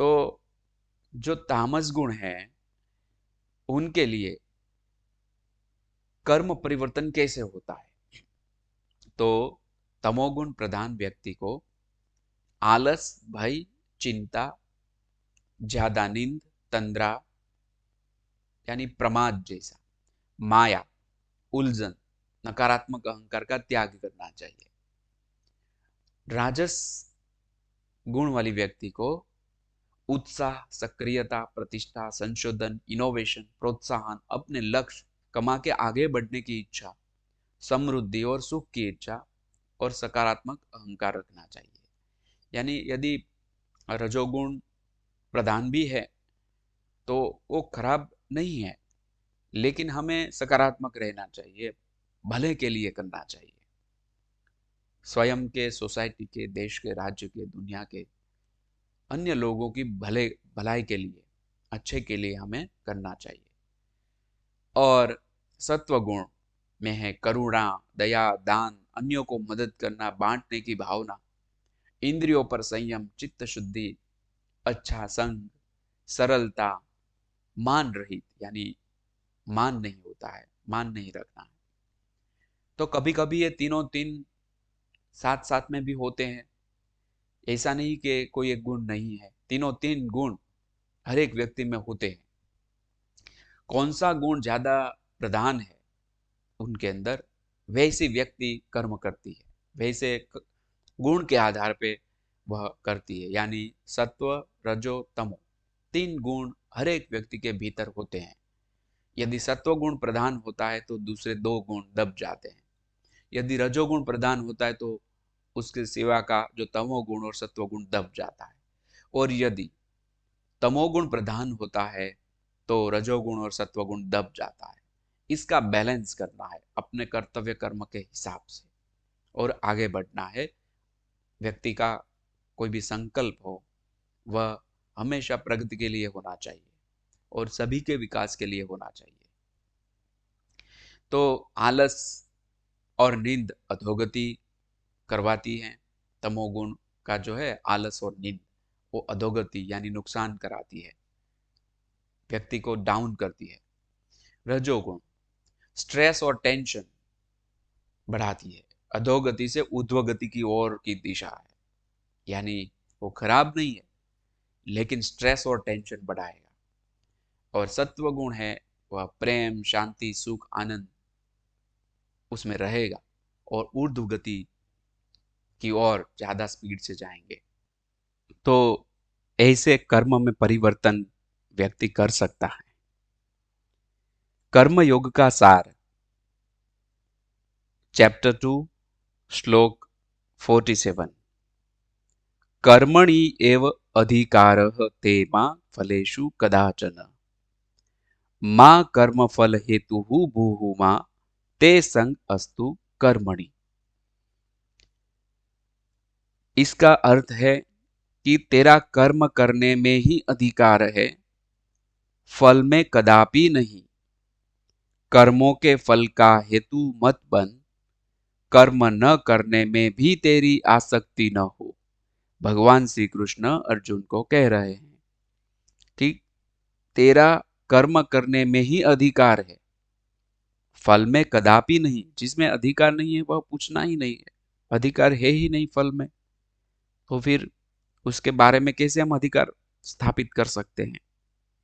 तो जो तामस गुण है उनके लिए कर्म परिवर्तन कैसे होता है? तो तमोगुण प्रधान व्यक्ति को आलस, भय, चिंता, ज्यादा नींद, तंद्रा यानी प्रमाद जैसा, माया, उलझन, नकारात्मक अहंकार का त्याग करना चाहिए। राजस गुण वाली व्यक्ति को उत्साह, सक्रियता, प्रतिष्ठा, संशोधन, इनोवेशन, प्रोत्साहन, अपने लक्ष्य, कमा के आगे बढ़ने की इच्छा, समृद्धि और सुख की इच्छा और सकारात्मक अहंकार रखना चाहिए। यानी यदि रजोगुण प्रधान भी है तो वो खराब नहीं है, लेकिन हमें सकारात्मक रहना चाहिए, भले के लिए करना चाहिए। स्वयं के, सोसाइटी के, देश के, राज्य के, दुनिया के अन्य लोगों की भलाई के लिए, अच्छे के लिए हमें करना चाहिए। और सत्व गुण में है करुणा, दया, दान, अन्यों को मदद करना, बांटने की भावना, इंद्रियों पर संयम, चित्त शुद्धि, अच्छा संग, सरलता, मान रहित यानी मान नहीं होता है, मान नहीं रखना है। तो कभी कभी ये तीनों तीन साथ साथ में भी होते हैं, ऐसा नहीं कि कोई एक गुण नहीं है, तीनों तीन गुण हर एक व्यक्ति में होते हैं। कौन सा गुण ज्यादा प्रधान है उनके अंदर, वैसी व्यक्ति कर्म करती है, वैसे गुण के आधार पे वह करती है। यानी सत्व, रजो, तमो तीन गुण हर एक व्यक्ति के भीतर होते हैं। यदि सत्व गुण प्रधान होता है तो दूसरे दो गुण दब जाते हैं। यदि रजोगुण प्रधान होता है तो उसके सिवा का जो तमोगुण और सत्वगुण दब जाता है। और यदि तमोगुण प्रधान होता है तो रजोगुण और सत्वगुण दब जाता है। इसका बैलेंस करना है अपने कर्तव्य कर्म के हिसाब से और आगे बढ़ना है। व्यक्ति का कोई भी संकल्प हो वह हमेशा प्रगति के लिए होना चाहिए और सभी के विकास के लिए होना चाहिए। तो आलस और नींद अधोगति करवाती है। तमोगुण का जो है आलस और नींद वो अधोगति यानी नुकसान कराती है, व्यक्ति को डाउन करती है। रजोगुण स्ट्रेस और टेंशन बढ़ाती है, अधोगति से ऊर्ध्वगति की ओर की दिशा है। यानी वो खराब नहीं है, लेकिन स्ट्रेस और टेंशन बढ़ाएगा। और सत्व गुण है वह प्रेम, शांति, सुख, आनंद उसमें रहेगा और ऊर्ध्व गति की ओर ज्यादा स्पीड से जाएंगे। तो ऐसे कर्म में परिवर्तन व्यक्ति कर सकता है। कर्म योग का सार, चैप्टर 2, श्लोक 47। कर्मणि एव अधिकारः ते मा फलेषु कदाचन, मा कर्म फल हेतु भूहु मा ते संग अस्तु कर्मणि। इसका अर्थ है कि तेरा कर्म करने में ही अधिकार है, फल में कदापि नहीं। कर्मों के फल का हेतु मत बन, कर्म न करने में भी तेरी आसक्ति न हो। भगवान श्री कृष्ण अर्जुन को कह रहे हैं कि तेरा कर्म करने में ही अधिकार है, फल में कदापि नहीं। जिसमें अधिकार नहीं है वह पूछना ही नहीं है, अधिकार है ही नहीं फल में, तो फिर उसके बारे में कैसे हम अधिकार स्थापित कर सकते हैं।